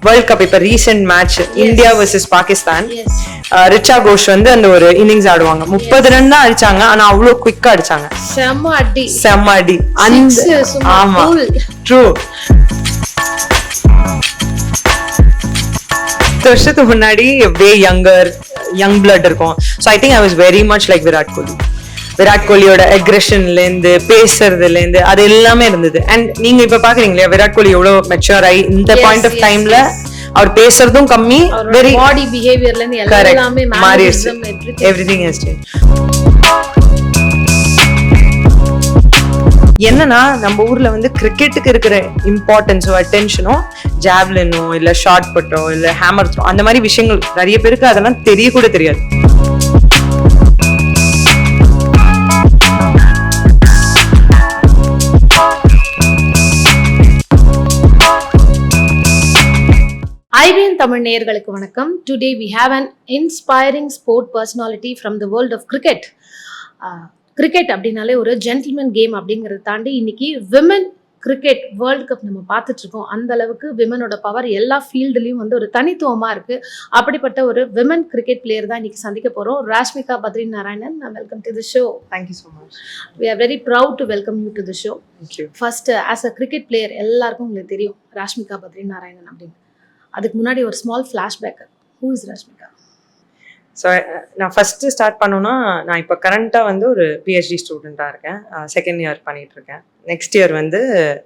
World cup இப்ப recent match India versus Pakistan, Richa Ghosh வந்து அந்த ஒரு இன்னிங்ஸ் ஆடுவாங்க. 30 ரன் தான் அடிச்சாங்க, ஆனா அவ்வளவு குவிக்கா அடிச்சாங்க. செம்ம அடி. ஆமா, ட்ரூ. வருஷத்துக்கு முன்னாடி வே யங் பிளட் இருக்கும். So I think I was very much like Virat கோலியோட அக்ரெஷன்ல இருந்து பேசுறதுல இருந்து அது எல்லாமே இருந்தது. அண்ட் நீங்க இப்ப பாக்குறீங்களா விராட் கோலி எவ்வளவு மெச்சூர் ஆகி இந்த பாயிண்ட் ஆஃப் டைம்ல அவர் பேசுறதும் கம்மி, வெரி பாடி பிஹேவியர்ல இருந்து எல்லாமே மாறிடுச்சு. Everything has change. என்னன்னா நம்ம ஊர்ல வந்து கிரிக்கெட்டுக்கு இருக்கிற இம்பார்ட்டன்ஸோ அட்டென்ஷனோ ஜாவ்லினோ இல்ல ஷார்ட் புட்டோ இல்ல ஹேமர் த்ரோ அந்த மாதிரி விஷயங்கள் நிறைய பேருக்கு அதெல்லாம் தெரிய கூட தெரியாது. ஐபிஎன் தமிழ் நேயர்களுக்கு வணக்கம். Today we have an inspiring sport personality from the world of cricket. Cricket அப்படின்னாலே ஒரு ஜென்டில்மேன் கேம் அப்படிங்கிறத தாண்டி இன்னைக்கு விமன் கிரிக்கெட் வேர்ல்டு கப் நம்ம பார்த்துட்டு இருக்கோம். அந்த அளவுக்கு விமனோட பவர் எல்லா ஃபீல்டுலையும் வந்து ஒரு தனித்துவமா இருக்கு. அப்படிப்பட்ட ஒரு விமன் கிரிக்கெட் பிளேயர் தான் இன்னைக்கு சந்திக்க போறோம். Rashmika Badri Narayanan, welcome to the show. Thank you so much. We are very proud to welcome you to the show. Thank you. First, as a cricket player எல்லாருக்கும் உங்களுக்கு தெரியும் ராஷ்மிகா பத்ரி நாராயணன் அப்படின்னு. அதுக்கு முன்னாடி ஒரு small flashback. Who is Rashmika? So நான் ஃபர்ஸ்ட் ஸ்டார்ட் பண்ணோன்னா, நான் இப்போ கரண்ட்டாக வந்து ஒரு பிஹெச்டி ஸ்டூடெண்ட்டாக இருக்கேன். செகண்ட் இயர் பண்ணிட்டு இருக்கேன். நெக்ஸ்ட் இயர் வந்து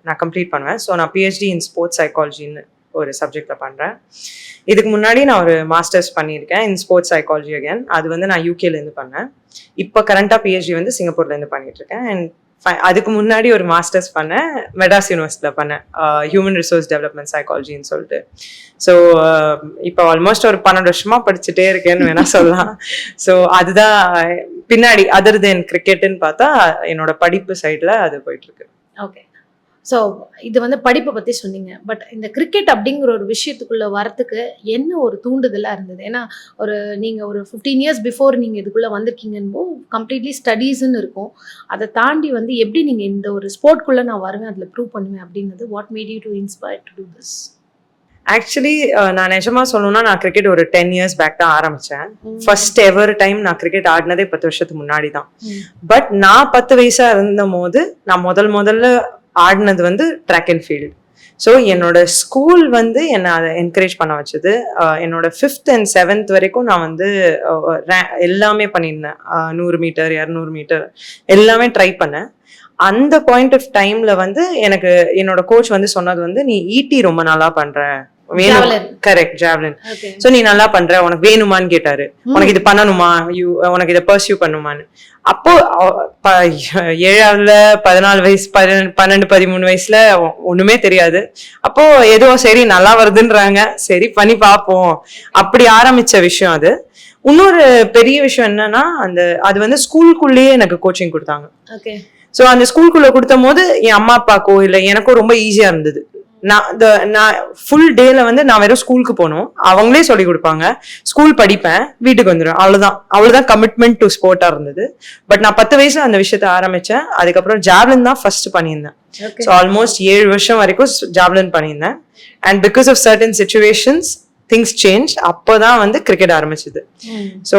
நான் கம்ப்ளீட் பண்ணுவேன். ஸோ நான் பிஹெச்டி இன் ஸ்போர்ட்ஸ் சைக்காலஜின்னு ஒரு சப்ஜெக்டில் பண்ணுறேன். இதுக்கு முன்னாடி நான் ஒரு மாஸ்டர்ஸ் பண்ணியிருக்கேன் இன் ஸ்போர்ட்ஸ் சைக்காலஜி அகேன். அது வந்து நான் யூகேலேருந்து பண்ணேன். இப்போ கரண்ட்டாக பிஹெச்டி வந்து சிங்கப்பூர்லேருந்து பண்ணிட்டு இருக்கேன். அண்ட் அதுக்கு முன்னாடி ஒரு மாஸ்டர்ஸ் பண்ணேன், மெட்ராஸ் யூனிவர்சிட்டியில் பண்ணேன், ஹியூமன் ரிசோர்ஸ் டெவலப்மெண்ட் சைக்காலஜின்னு சொல்லிட்டு. ஸோ இப்போ ஆல்மோஸ்ட் ஒரு 12 வருஷமா படிச்சுட்டே இருக்கேன்னு வேணா சொல்லலாம். ஸோ அதுதான் பின்னாடி அதர் தென் கிரிக்கெட்டுன்னு பார்த்தா என்னோட படிப்பு சைடில் அது போயிட்டு இருக்கு. ஓகே, ஸோ இது வந்து படிப்பை பற்றி சொன்னீங்க. பட் இந்த கிரிக்கெட் அப்படிங்கிற ஒரு விஷயத்துக்குள்ளே வரத்துக்கு என்ன ஒரு தூண்டுதலாக இருந்தது? ஏன்னா நீங்கள் ஒரு 15 இயர்ஸ் பிஃபோர் நீங்கள் இதுக்குள்ளே வந்திருக்கீங்கன்னு கம்ப்ளீட்லி ஸ்டடீஸ்ன்னு இருக்கும். அதை தாண்டி வந்து எப்படி நீங்கள் இந்த ஒரு ஸ்போர்ட்குள்ளே நான் வருவேன், அதில் ப்ரூவ் பண்ணுவேன் அப்படின்னது what made you to inspire to do this? Actually நான் நிஜமா சொல்லணும்னா நான் கிரிக்கெட் ஒரு 10 இயர்ஸ் பேக் தான் ஆரம்பிச்சேன். ஃபர்ஸ்ட் எவர் டைம் நான் கிரிக்கெட் ஆடினதே 10 வருஷத்துக்கு முன்னாடி தான். பட் நான் 10 வயசா இருந்த போது நான் முதல்ல ஆடினது வந்து ட்ராக் அண்ட் ஃபீல்டு. ஸோ என்னோட ஸ்கூல் வந்து என்னை அதை என்கரேஜ் பண்ண வச்சது. என்னோட 5th and 7th வரைக்கும் நான் வந்து எல்லாமே பண்ணியிருந்தேன். 100 மீட்டர் 200 மீட்டர் எல்லாமே ட்ரை பண்ணேன். அந்த பாயிண்ட் ஆஃப் டைம்ல வந்து எனக்கு என்னோட கோச் வந்து சொன்னது வந்து, நீ ஈட்டி ரொம்ப நல்லா பண்ற, கரெக்ட் ஜாவ்லின். சோ நீ நல்லா பண்ற, உனக்கு வேணுமான்னு கேட்டாரு. உனக்கு இது பண்ணணுமா, உனக்கு இதை பர்சியூ பண்ணுமான்னு. அப்போ 7ஆவதுல 14 வயசு 12 13 வயசுல ஒண்ணுமே தெரியாது. அப்போ ஏதோ சரி நல்லா வருதுன்றாங்க, சரி பண்ணி பார்ப்போம், அப்படி ஆரம்பிச்ச விஷயம் அது. இன்னொரு பெரிய விஷயம் என்னன்னா, அது வந்து ஸ்கூலுக்குள்ளேயே எனக்கு கோச்சிங் கொடுத்தாங்க. ஸோ அந்த ஸ்கூலுக்குள்ள கொடுத்த போது என் அம்மா அப்பாக்கோ இல்லை எனக்கோ ரொம்ப ஈஸியா இருந்தது. நான் ஃபுல் டேல வந்து நான் வெறும் ஸ்கூலுக்கு போகணும், அவங்களே சொல்லி கொடுப்பாங்க, ஸ்கூல் படிப்பேன், வீட்டுக்கு வந்துடும், அவ்வளவுதான் கமிட்மெண்ட் டு ஸ்போர்ட்டா இருந்தது. பட் நான் 10 வயசுல அந்த விஷயத்த ஆரம்பிச்சேன். அதுக்கப்புறம் ஜாவ்லின் தான் ஃபர்ஸ்ட் பண்ணியிருந்தேன். ஸோ ஆல்மோஸ்ட் 7 வருஷம் வரைக்கும் ஜாவ்லின் பண்ணியிருந்தேன். And because of certain situations things change. அப்போதான் வந்து கிரிக்கெட் ஆரம்பிச்சது. ஸோ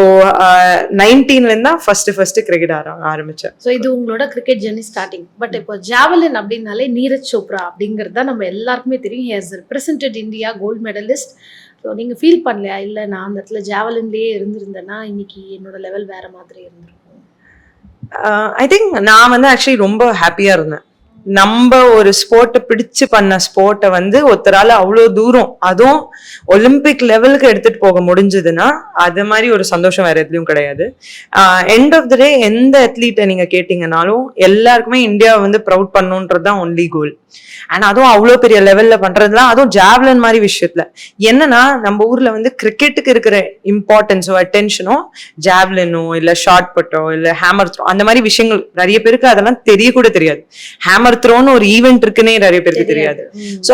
19ல இருந்தா ஃபர்ஸ்ட் கிரிக்கெட் ஆரம்பிச்சேன். ஸோ இது உங்களோட கிரிக்கெட் ஜெர்னி ஸ்டார்டிங். பட் இப்போ ஜாவலின் அப்படின்னாலே நீரஜ் சோப்ரா அப்படிங்கிறது தான் நம்ம எல்லாருக்குமே தெரியும். He has represented India, gold medalist. So நீங்க ஃபீல் பண்ணலையா, இல்லை நான் அந்த இடத்துல ஜாவலின்லேயே இருந்திருந்தேன்னா இன்னைக்கு என்னோட லெவல் வேற மாதிரி இருந்திருக்கும்? ஐ திங்க் நான் வந்து ஆக்சுவலி ரொம்ப ஹாப்பியா இருந்தேன். நம்ம ஒரு ஸ்போர்ட்டை பிடிச்சு பண்ண ஸ்போர்ட்டை வந்து ஒருத்தரால அவ்வளோ தூரம், அதுவும் ஒலிம்பிக் லெவலுக்கு எடுத்துட்டு போக முடிஞ்சதுன்னா அது மாதிரி ஒரு சந்தோஷம் வேற எதுலையும் கிடையாது. எண்ட் ஆஃப் த டே எந்த அத்லீட்டை நீங்க கேட்டீங்கன்னாலும் எல்லாருக்குமே இந்தியா வந்து ப்ரவுட் பண்ணணுன்றது தான் ஒன்லி கோல். அண்ட் அதுவும் அவ்வளோ பெரிய லெவல்ல பண்றதுலாம், அதுவும் ஜாவ்லின் மாதிரி விஷயத்துல என்னன்னா, நம்ம ஊர்ல வந்து கிரிக்கெட்டுக்கு இருக்கிற இம்பார்ட்டன்ஸோ அட்டென்ஷனோ ஜாவ்லினோ இல்ல ஷார்ட் புட்டோ இல்ல ஹேமர் த்ரோ அந்த மாதிரி விஷயங்கள் நிறைய பேருக்கு அதெல்லாம் தெரிய கூட தெரியாது. ஹேமர் த்ரோன்னு ஒரு ஈவெண்ட் இருக்குன்னே நிறைய பேருக்கு தெரியாது. ஸோ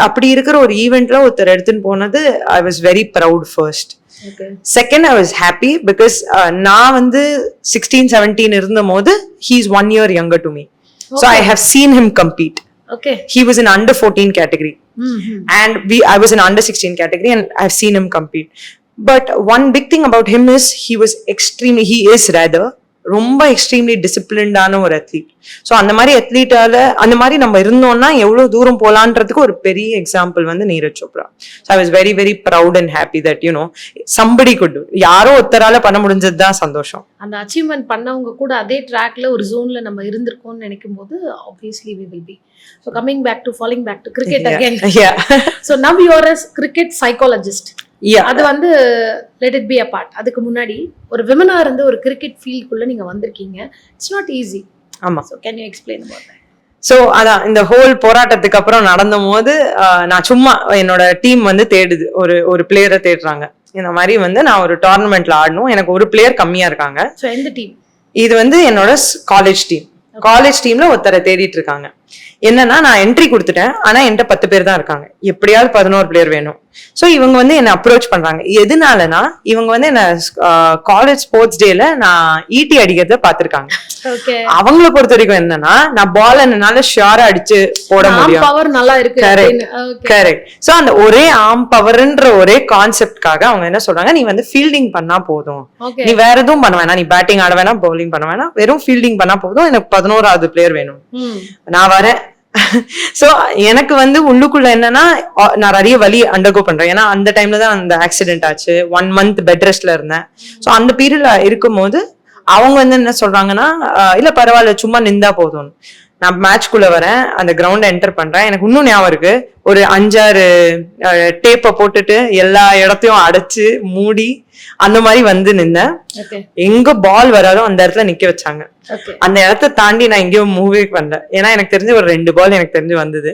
அப்படி இருக்கிற ஒரு ஈவெண்ட்ல ஒருத்தர் எடுத்துன்னு போனது ஐ was very proud first. Second, I was happy because நான் வந்து 16-17 இருந்த போது he is 1 year younger to me. So I have seen him compete. Okay. He was in under 14 category. And I was in under 16 category, and I've seen him compete. But one big thing about him is he is rather ரொம்ப extremely டிசிப்ளின்டான ஒரு athlete. So அந்த மாதிரி அத்லீட்டால அந்த மாதிரி நம்ம இருந்தோம்னா எவ்வளவு தூரம் போலான்றதுக்கு ஒரு பெரிய எக்ஸாம்பிள் வந்து Neeraj Chopra. So I was very very proud and happy that you know somebody good, யாரோ ஒருத்தரால பண்ண முடிஞ்சது தான் சந்தோஷம். அந்த அச்சீவ்மெண்ட் பண்ணவங்க கூட அதே ட்ராக்ல ஒரு ஜோன்ல நம்ம இருந்திருக்கோம்னு நினைக்கும் போது obviously we will be. So coming back to falling back to cricket again. Yeah. So now you are a cricket psychologist. அது வந்து let it be a part. அதுக்கு முன்னாடி ஒரு விமனா இருந்து ஒரு கிரிக்கெட் ஃபீல்டுக்குள்ள நீங்க வந்திருக்கீங்க. It's not easy. ஆமா. So can you explain about that? So அதான் இந்த ஹோல் போராட்டத்துக்கு அப்புறம் நடந்த போது நான் சும்மா என்னோட டீம் வந்து தேடுது, ஒரு பிளேயரை தேடுறாங்க. இந்த மாதிரி வந்து நான் ஒரு டோர்னமெண்ட்ல ஆடணும், எனக்கு ஒரு பிளேயர் கம்மியா இருக்காங்க. ஸோ எந்த டீம் இது? வந்து என்னோட காலேஜ் டீம். காலேஜ் டீம்ல ஒருத்தரை தேடிட்டு இருக்காங்க. என்னன்னா நான் என்ட்ரி கொடுத்துட்டேன், ஆனா என்கிட்ட 10 பேர் தான் இருக்காங்க, எப்படியாவது 11 பிளேயர் வேணும். ஸோ இவங்க வந்து என்ன அப்ரோச் பண்றாங்க. எதுனாலனா இவங்க வந்து என்ன காலேஜ் ஸ்போர்ட்ஸ் டேல நான் ஈட்டி அடிக்கிறத பாத்திருக்காங்க. அவங்கள பொறுத்த வரைக்கும் என்னன்னா நான் பால் என்னால ஷியரா அடிச்சு போட முடியும், பவர் நல்லா இருக்கு. கரெக்ட். சோ அந்த ஒரே ஆர்ம் பவர்ன்ற ஒரே கான்செப்ட்காக அவங்க என்ன சொல்றாங்க, நீ வந்து ஃபீல்டிங் பண்ணா போதும், நீ வேற எதுவும் பண்ண வேணாம், நீ பேட்டிங் ஆட வேணாம், பவுலிங் பண்ண வேணாம், வெறும் ஃபீல்டிங் பண்ணா போதும், எனக்கு 11வது பிளேயர் வேணும், நான் வரேன். சோ எனக்கு வந்து உள்ளுக்குள்ள என்னன்னா நான் நிறைய வலி அண்டர்கோ பண்றேன். ஏன்னா அந்த டைம்ல தான் அந்த ஆக்சிடென்ட் ஆச்சு. 1 month பெட் ரெஸ்ட்ல இருந்தேன். சோ அந்த பீரியட்ல இருக்கும் போது அவங்க வந்து என்ன சொல்றாங்கன்னா, இல்ல பரவாயில்ல சும்மா நின்றா போதும். நான் மேட்ச்குள்ள வரேன், அந்த கிரவுண்ட் என்டர் பண்றேன். எனக்கு இன்னும் ஞாபகம் இருக்கு, ஒரு 5-6 டேப்பை போட்டுட்டு எல்லா இடத்தையும் அடைச்சு மூடி அந்த மாதிரி வந்து நின்னேன். எங்க பால் வராதோ அந்த இடத்துல நிக்க வச்சாங்க. அந்த இடத்த தாண்டி நான் எங்கேயும் மூவே பண்ணல. ஏன்னா எனக்கு தெரிஞ்சு ஒரு 2 பால் எனக்கு தெரிஞ்சு வந்தது.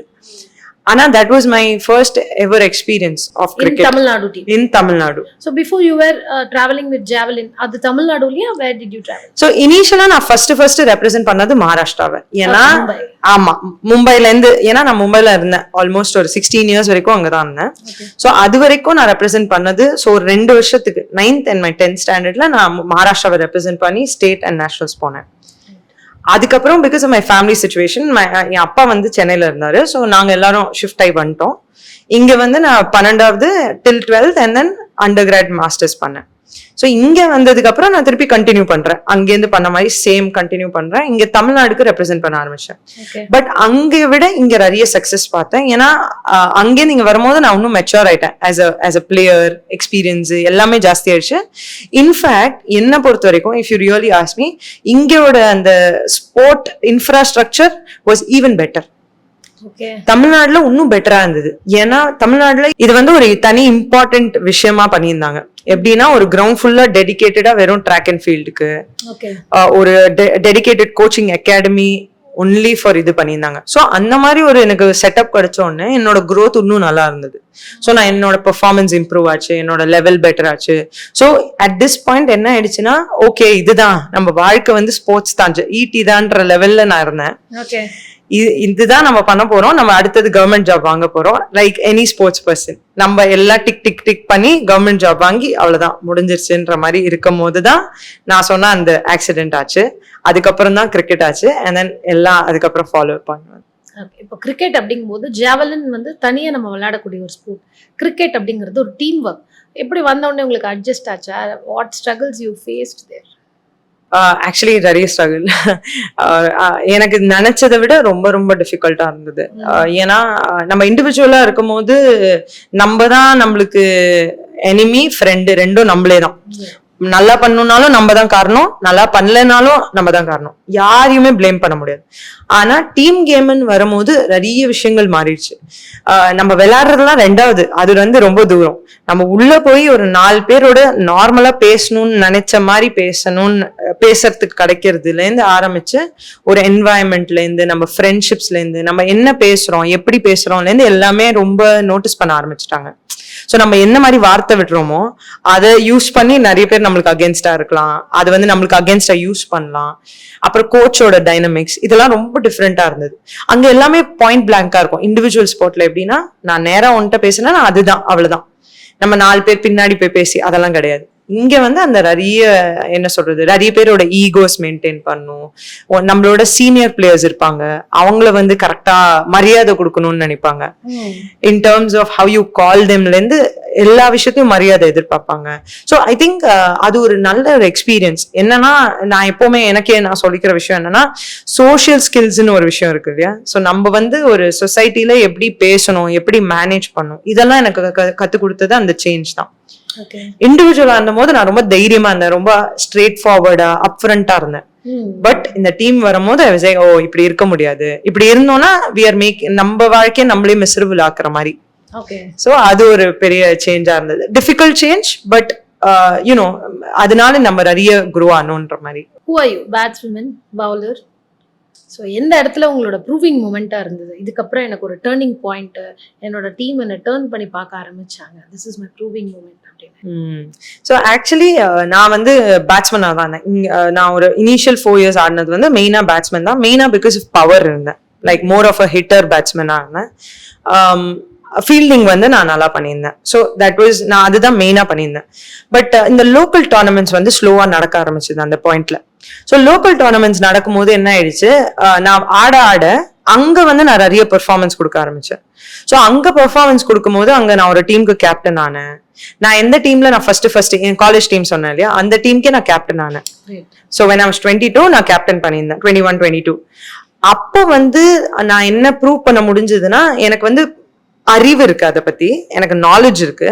ஆனா that was my first ever experience of cricket in Tamil Nadu team. In Tamil Nadu. So before you were traveling with javelin, adu Tamil Nadu liya, where did you travel? So initially நான் first represent பண்ணது மகாராஷ்டிராவை. ஏன்னா ஆமா மும்பைல இருந்து, ஏன்னா நான் மும்பைல இருந்தேன் ஆல்மோஸ்ட் ஒரு 16 years வரைக்கும் அங்கதான் இருந்தேன். சோ அது வரைக்கும் நான் ரெப்ரசென்ட் பண்ணது. சோ 2 வருஷத்துக்கு 9th and my 10th ஸ்டாண்டர்ட்ல நான் மகாராஷ்டிராவை ரெப்ரசென்ட் பண்ணி ஸ்டேட் அண்ட் நேஷனல்ஸ் போனேன். அதுக்கப்புறம் because of my family situation, என் அப்பா வந்து சென்னையில இருந்தாரு. ஸோ நாங்க எல்லாரும் ஷிஃப்ட் ஆகி வந்துட்டோம். இங்க வந்து நான் 12வது till 12th and then undergrad masters பண்ணேன். ஸோ இங்க வந்ததுக்கு அப்புறம் நான் திருப்பி கண்டினியூ பண்றேன், அங்கேருந்து பண்ண மாதிரி சேம் கண்டினியூ பண்றேன். இங்க தமிழ்நாடுக்கு ரெப்ரசென்ட் பண்ண ஆரம்பிச்சேன். பட் அங்க விட இங்க நிறைய சக்சஸ் பார்த்தேன். ஏன்னா அங்கேருந்து இங்க வரும்போது நான் இன்னும் மெச்சூர் ஆயிட்டேன். ஆஸ் அ பிளேயர் எக்ஸ்பீரியன்ஸ் எல்லாமே ஜாஸ்தி ஆயிடுச்சு. இன்ஃபேக்ட் என்ன பொறுத்த வரைக்கும் if you really ask me, இங்கோட அந்த sport infrastructure was even better. தமிழ்நாடுல இன்னும் பெட்டரா இருந்தது. ஏன்னா தமிழ்நாடுல இது வந்து ஒரு தனி இம்பார்ட்டன்ட் விஷயமா பண்ணியிருந்தாங்க. எப்படின்னா ஒரு கிரவுண்ட் ஃபுல்லா டெடிகேட்டடா வெறும் ட்ராக் அண்ட் ஃபீல்டுக்கு, ஒரு dedicated coaching academy only for இது பண்ணியிருந்தாங்க. ஸோ அந்த மாதிரி ஒரு எனக்கு செட்டப் கிடைச்ச உடனே என்னோட growth இன்னும் நல்லா இருந்தது. ஸோ நான் என்னோட பெர்ஃபார்மன்ஸ் இம்ப்ரூவ் ஆச்சு, என்னோட லெவல் பெட்டர் ஆச்சு. ஸோ அட் திஸ் பாயிண்ட் என்ன ஆயிடுச்சுன்னா, ஓகே இதுதான் நம்ம வாழ்க்கை வந்து ஸ்போர்ட்ஸ் தான், ஈட்டி தான்ற லெவல்ல நான் இருந்தேன். இதுதான் நம்ம பண்ண போறோம், நம்ம அடுத்தது கவர்மெண்ட் ஜாப் வாங்க போறோம். லைக் எனி ஸ்போர்ட்ஸ் பர்சன் நம்ம எல்லாம் டிக் டிக் டிக் பண்ணி கவர்மெண்ட் ஜாப் வாங்கி அவ்வளவுதான் முடிஞ்சிருச்சுன்ற மாதிரி இருக்கும் போதுதான் நான் சொன்ன அந்த ஆக்சிடென்ட் ஆச்சு. அதுக்கப்புறம் தான் கிரிக்கெட் ஆச்சு. அண்ட் தென் எல்லாம் அதுக்கப்புறம் ஃபாலோ பண்ணுவேன். இப்போ கிரிக்கெட் அப்படிங்கும்போது ஜாவலின் வந்து தனியா நம்ம விளையாடக்கூடிய ஒரு ஸ்போர்ட். கிரிக்கெட் அப்படிங்கிறது ஒரு டீம் ஒர்க். எப்படி வந்த உடனே உங்களுக்கு அட்ஜஸ்ட் ஆச்சா? What struggles you faced there? Actually நிறைய ஸ்ட்ரகிள். எனக்கு நினைச்சதை விட ரொம்ப ரொம்ப டிஃபிகல்ட்டா இருந்தது. ஏன்னா நம்ம இண்டிவிஜுவலா இருக்கும் போது நம்ம தான் நம்மளுக்கு எனிமி ஃப்ரெண்டு ரெண்டும் நம்மளே தான். நல்லா பண்ணணும்னாலும் நம்ம தான் காரணம், நல்லா பண்ணலனாலும் நம்ம தான் காரணம், யாரையுமே பிளேம் பண்ண முடியாது. ஆனா டீம் கேம்னு வரும்போது நிறைய விஷயங்கள் மாறிடுச்சு. நம்ம விளையாடுறதுலாம் ரெண்டாவது, அது வந்து ரொம்ப தூரம். நம்ம உள்ள போய் ஒரு 4 பேரோட நார்மலா பேசணும்னு நினைச்ச மாதிரி பேசுறதுக்கு கிடைக்கிறதுல இருந்து ஆரம்பிச்சு ஒரு என்வாயன்மெண்ட்ல இருந்து, நம்ம ஃப்ரெண்ட்ஷிப்ஸ்ல இருந்து, நம்ம என்ன பேசுறோம் எப்படி பேசுறோம்ல இருந்து எல்லாமே ரொம்ப நோட்டீஸ் பண்ண ஆரம்பிச்சுட்டாங்க. சோ நம்ம என்ன மாதிரி வார்த்தை விடுறோமோ அதை யூஸ் பண்ணி நிறைய பேர் நம்மளுக்கு அகேன்ஸ்டா இருக்கலாம், அது வந்து நம்மளுக்கு அகேன்ஸ்டா யூஸ் பண்ணலாம். அப்புறம் கோச்சோட டைனமிக்ஸ் இதெல்லாம் ரொம்ப டிஃப்ரெண்டா இருந்தது. அங்க எல்லாமே பாயிண்ட் பிளாங்கா இருக்கும். இண்டிவிஜுவல் ஸ்போர்ட்ல எப்படின்னா, நான் நேரா ஒன்ட்ட பேசினா அதுதான் அவ்வளவுதான், நம்ம 4 பேர் பின்னாடி போய் பேசி அதெல்லாம் கிடையாது. இங்க வந்து அந்த நிறைய என்ன சொல்றது நிறைய பேரோட ஈகோஸ் மெயின்டைன் பண்ணும். நம்மளோட சீனியர் பிளேயர்ஸ் இருப்பாங்க, அவங்கள வந்து கரெக்டா மரியாதை கொடுக்கணும்னு நினைப்பாங்க. In terms of how you call தெம்ல இருந்து எல்லா விஷயத்தையும் மரியாதை எதிர்பார்ப்பாங்க. ஸோ ஐ திங்க் அது ஒரு நல்ல ஒரு எக்ஸ்பீரியன்ஸ். என்னன்னா நான் எப்பவுமே எனக்கே நான் சொல்லிக்கிற விஷயம் என்னன்னா சோஷியல் ஸ்கில்ஸ்ன்னு ஒரு விஷயம் இருக்கு இல்லையா. ஸோ நம்ம வந்து ஒரு சொசைட்டில எப்படி பேசணும், எப்படி மேனேஜ் பண்ணணும், இதெல்லாம் எனக்கு கத்துக் கொடுத்தது அந்த சேஞ்ச் தான். இண்டிவிஜுவலா இருந்த போது நான் ரொம்ப தைரியமா இருந்தேன், ரொம்ப ஸ்ட்ரெயிட் ஃபார்வர்டா அப்ஃப்ரண்டா இருந்தேன். பட் இந்த டீம் வரும்போது ஓ இப்படி இருக்க முடியாது, இப்படி இருந்தோம்னா we are நம்ம வாழ்க்கையை நம்மளே மிசரபிள் ஆக்குற மாதிரி. சோ அது ஒரு பெரிய சேஞ்சா இருந்தது, டிஃபிகல்ட் சேஞ்ச். பட் யூனோ அதனால நம்ம நிறைய க்ரோ ஆனோன்ற மாதிரி. Who are you? Batsman, bowler? So எந்த இடத்துல உங்களோட ப்ரூவிங் மூமெண்ட்டாக இருந்தது, இதுக்கப்புறம் எனக்கு ஒரு டேர்னிங் பாயிண்ட்டு, என்னோட டீம் என்னை டேர்ன் பண்ணி பார்க்க ஆரம்பிச்சாங்க, this is my proving moment அப்படின்னு? ஸோ ஆக்சுவலி நான் வந்து பேட்ஸ்மேனாக தான் இருந்தேன். நான் ஒரு இனிஷியல் 4 years ஆடினது வந்து மெயினாக பேட்ஸ்மேன் தான். மெயினாக பிகாஸ் ஆஃப் பவர் இருந்தேன், like more of a hitter பேட்ஸ்மேனாக இருந்தேன். ஃபீல்டிங் வந்து நான் நல்லா பண்ணியிருந்தேன். ஸோ தட் வாஸ் நான் அதுதான் மெயினாக பண்ணியிருந்தேன். பட் இந்த லோக்கல் டோர்னமெண்ட்ஸ் வந்து ஸ்லோவாக நடக்க ஆரம்பிச்சது அந்த பாயிண்ட்ல. ஸோ லோக்கல் டோர்னமெண்ட்ஸ் நடக்கும் போது என்ன ஆயிடுச்சு, நான் ஆட அங்க வந்து நான் நிறைய பெர்ஃபார்மன்ஸ் கொடுக்க ஆரம்பிச்சேன். ஸோ அங்க பெர்ஃபார்மன்ஸ் கொடுக்கும் போது அங்க நான் ஒரு டீமுக்கு கேப்டன் ஆனேன். நான் எந்த டீம்ல நான் ஃபர்ஸ்ட் என் காலேஜ் டீம் சொன்னேன் இல்லையா, அந்த டீமுக்கே நான் கேப்டன் ஆனேன். ஸோ when I was 22 நான் கேப்டன் பண்ணியிருந்தேன், 21, 22. அப்போ வந்து நான் என்ன ப்ரூவ் பண்ண முடிஞ்சதுன்னா, எனக்கு வந்து அறிவு இருக்கு, அதை பத்தி எனக்கு நாலேஜ் இருக்கு,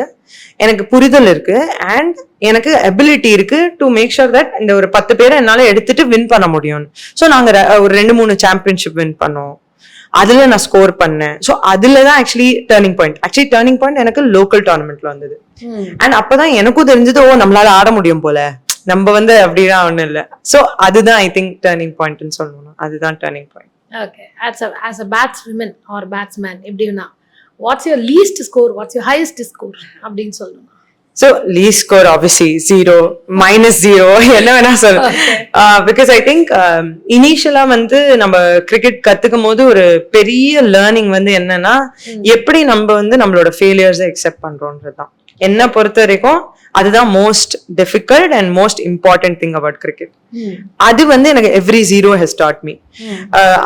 எனக்கு புரிதல் இருக்கு, அண்ட் எனக்கு எபிலிட்டி இருக்கு டு மேக் ஷூர் தட் இந்த ஒரு 10 பேரை என்னால எடுத்துட்டு வின் பண்ண முடியும். ஸோ நாங்க ஒரு 2-3 சாம்பியன்ஷிப் வின் பண்ணோம், அதுல நான் ஸ்கோர் பண்ணேன். ஸோ அதுலதான் ஆக்சுவலி டேர்னிங் பாயிண்ட் எனக்கு லோக்கல் டோர்னமெண்ட்ல வந்தது. அண்ட் அப்பதான் எனக்கும் தெரிஞ்சது, ஓ நம்மளால ஆட முடியும் போல, நம்ம வந்து அப்படிதான் ஒண்ணும் இல்லை. ஸோ அதுதான் ஐ திங்க் டேர்னிங் பாயிண்ட்னு சொல்லணும், அதுதான் turning point. Okay, as a batswoman or batsman எப்படின்னா, what's your least score, what's your highest score அப்படின்னு சொல்லணும்? So least score obviously 0, -0 என்ன வேணா சொல்லு. Because I think இனிஷியலா வந்து நம்ம கிரிக்கெட் கத்துக்கும் போது ஒரு பெரிய லேர்னிங் வந்து என்னன்னா, எப்படி நம்ம வந்து நம்மளோட ஃபெயிலியர்ஸை அக்செப்ட் பண்றோம்ன்றதுதான் என்ன பொறுத்த வரைக்கும். அதுதான் most difficult and most important thing about cricket. அது வந்து எனக்கு எவ்ரி 0 ஹஸ் டாட் மீ.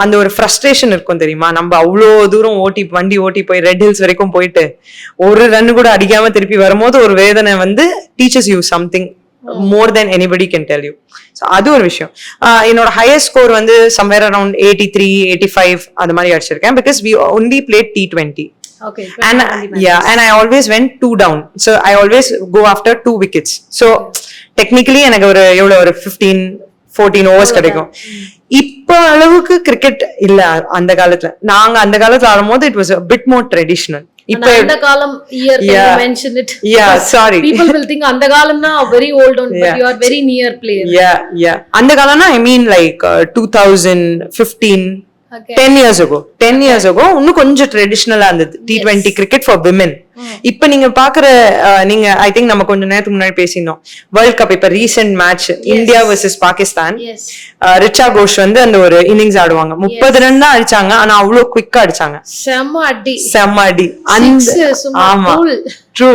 அந்த ஒரு ஃப்ரஸ்ட்ரேஷன் இருக்கும் தெரியுமா, நம்ம அவ்வளோ தூரம் வண்டி ஓட்டி போய் ரெட் ஹில்ஸ் வரைக்கும் போயிட்டு ஒரு ரன் கூட அடிக்காம திருப்பி வரும்போது ஒரு வேதனை வந்து teachers you something more then anybody can tell you. So அது ஒரு விஷயம். என்னோட ஹையஸ்ட் ஸ்கோர் வந்து சம்வேர் அரௌண்ட் 83, 85 அது மாதிரி அடிச்சிருக்கேன். Because we only played T20. Okay, and I always went 2 down, so I always go after 2 wickets. So technically எனக்கு ஒரு எவ்வளவு ஒரு 15-14 ஓவர்ஸ் கிடைக்கும். இப்ப அளவுக்கு கிரிக்கெட் இல்ல அந்த காலத்துல. நாங்க அந்த காலத்துல ஆடும்போது it was a bit more traditional. இப்ப அந்த காலம் year can you mention it? Yeah, sorry, people will think அந்த காலம்னா very old on, but you are very near player. Yeah அந்த காலம்னா I mean like 2015, 10 years ago இன்னும் கொஞ்சம் ட்ரெடிஷனலா இருந்தது T20 கிரிக்கெட் ஃபார் விமென். இப்ப நீங்க பாக்குற நீங்க ஐ திங்க் நம்ம கொஞ்ச நேரத்துக்கு முன்னாடி பேசினோம் வேர்ல்ட் கப். இப்ப recent match India versus Pakistan, Richa Ghosh வந்து அந்த ஒரு இன்னிங்ஸ் ஆடுவாங்க, 30 ரன் தான் அடிச்சாங்க, ஆனா அவ்வளவு குவிக்கா அடிச்சாங்க, செம்ம அடி. ஆமா, ட்ரூ.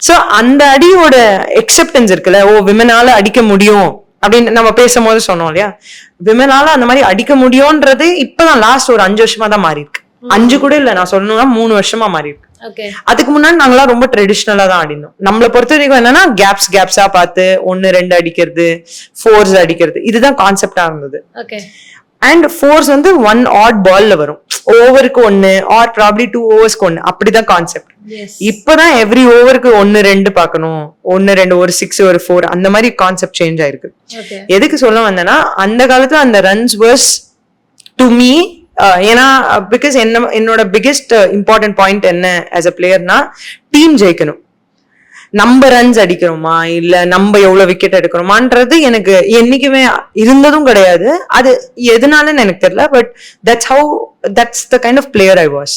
சோ அந்த அடியோட எக்ஸெப்டன்ஸ் இருக்குல்ல, ஓ விமெனால அடிக்க முடியும் அப்படின்னு நம்ம பேசும்போது சொன்னோம் இல்லையா, விமெனால அந்த மாதிரி அடிக்க முடியும்ன்றது இப்பதான் லாஸ்ட் ஒரு 5 வருஷமா தான் மாறி இருக்கு. 5 கூட இல்ல, நான் சொல்லணும்னா 3 வருஷமா மாறி இருக்கு. அதுக்கு முன்னாடி நாங்களாம் ரொம்ப ட்ரெடிஷ்னலா தான் ஆடினோம். நம்மளை பொறுத்த வரைக்கும் என்னன்னா கேப்ஸா பார்த்து 1-2 அடிக்கிறது, 4s அடிக்கிறது, இதுதான் கான்செப்டா இருந்தது. அண்ட் 4s வந்து 1 ஆட் பால்ல வரும், ஓவருக்கு 1 ஆர் ப்ராப்ளி 2 ஓவர்ஸ்க்கு 1, அப்படிதான் கான்செப்ட். இப்பதான் எவ்ரி ஓவருக்கு 1-2 பார்க்கணும், 1-2 ஒரு 6 ஒரு 4 அந்த மாதிரி கான்செப்ட் சேஞ்ச் ஆயிருக்கு. எதுக்கு சொல்ல வந்தேன்னா, அந்த காலத்துல அந்த ரன்ஸ் வாஸ் டு மீ, ஏன்னா பிகாஸ் என்னோட பிகெஸ்ட் இம்பார்ட்டன்ட் பாயிண்ட் என்ன ஆஸ் அ பிளேயர்னா, டீம் ஜெயிக்கணும். நம்ம ரன்ஸ் அடிக்கிறோமா இல்ல நம்ம எவ்வளவு விக்கெட் எடுக்கிறோமான்றது எனக்கு என்னைக்குமே இருந்ததும் கிடையாது. அது எதனாலன்னு எனக்கு தெரியல, but that's the kind of player I was.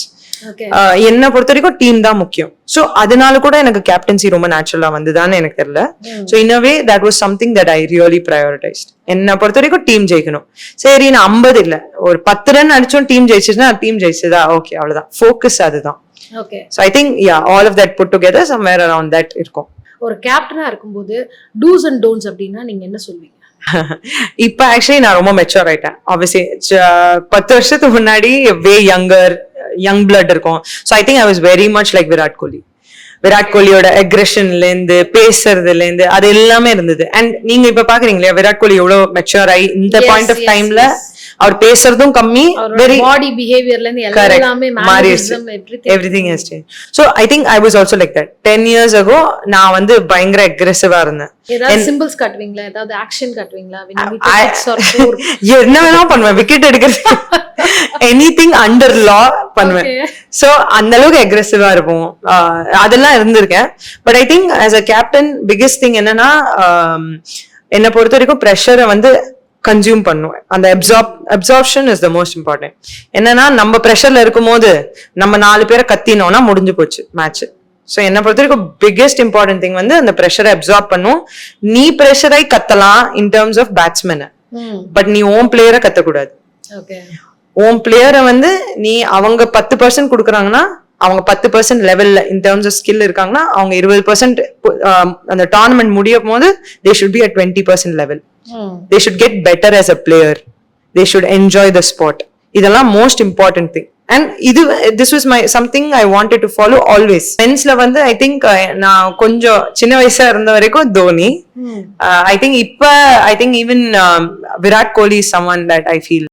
என்ன பொறுத்த வரைக்கும் டீம் தான் முக்கியம். சோ அதனால கூட எனக்கு கேப்டன்சி ரொம்ப நேச்சுரலா வந்துதான்னு எனக்கு தெரியல. So in a way that was something that I really prioritised. என்ன பொறுத்த வரைக்கும் டீம் ஜெயிக்கணும். சரி, நான் 50 இல்ல ஒரு 10 ரன் அடிச்சோம் டீம் ஜெயிச்சுன்னா டீம் ஜெயிச்சதா, ஓகே அவ்வளவுதான், ஃபோக்கஸ் அதுதான். Okay. So I think all of that put together somewhere around that இருக்கும். ஒரு கேப்டனா இருக்கும்போது டூஸ் அண்ட் டோன்ட்ஸ் அப்படின்னா நீங்க என்ன சொல்வீங்க? இப்ப ஆக்சுவலி நான் ரொம்ப மெச்சூர் ஆயிட்டேன். ஆப்வியஸ்லி 10 வருஷத்துக்கு முன்னாடி வே யங் பிளட் இருக்கும். So I think I was very much like Virat Kohli. Virat கோலியோட அக்ரெஷன்ல இருந்து பேசுறதுல இருந்து அது எல்லாமே இருந்தது. அண்ட் நீங்க இப்ப பாக்குறீங்களா விராட் கோலி எவ்வளவு மெச்சூர் ஆகி இந்த பாயிண்ட் ஆஃப் டைம்ல அவர் பேசுறதும் கம்மி, வெரி பாடி பிஹேவியர்ல இருந்து எல்லாமே mannerism everything has changed. So I think I was also like that 10 years ago. நான் வந்து பயங்கர அக்ரெசிவா இருந்தேன். ஏதாவது சிம்பிள்ஸ் காட்டுவீங்களா, ஏதாவது ஆக்ஷன் காட்டுவீங்களா? என்ன வேணா பண்ணுவேன், விக்கெட் எடுக்கிறது எனிதிங் அண்டர் லா பண்ணுவேன். சோ அந்த அளவுக்கு அக்ரெசிவா இருப்போம். அதெல்லாம் இருந்திருக்கேன். But I think as a captain biggest thing என்னன்னா என்னை பொறுத்த வரைக்கும் ப்ரெஷரை வந்து கன்சியூம் பண்ணும். அந்த absorption is the most important. என்னன்னா நம்ம ப்ரெஷர்ல இருக்கும் போது நம்ம 4 பேரை கத்தினோம்னா முடிஞ்சு போச்சு மேட்ச். ஸோ என்னை பொறுத்த வரைக்கும் பிக்கெஸ்ட் இம்பார்ட்டன்ட் திங் வந்து அந்த ப்ரெஷரை அப்சார்ப் பண்ணும். நீ ப்ரெஷரை கத்தலாம் இன் டர்ம்ஸ் ஆஃப் பேட்ஸ்மேனை, பட் நீ ஓன் பிளேயரை கத்தக்கூடாது. ஓன் பிளேயரை வந்து நீ அவங்க 10% கொடுக்குறாங்கன்னா அவங்க 10% லெவல்ல இன் டர்ம்ஸ் ஆஃப் ஸ்கில் இருக்காங்கன்னா அவங்க 20% அந்த டோர்னமெண்ட் முடியும் போது they should be at 20% level. They should get better as a player. They should enjoy the sport. இதெல்லாம் most important thing. And this was something I wanted to follow always. Mensல வந்து I think நான் கொஞ்சம் சின்ன வயசா இருந்த வரைக்கும் Dhoni. I think even Virat Kohli is someone that I feel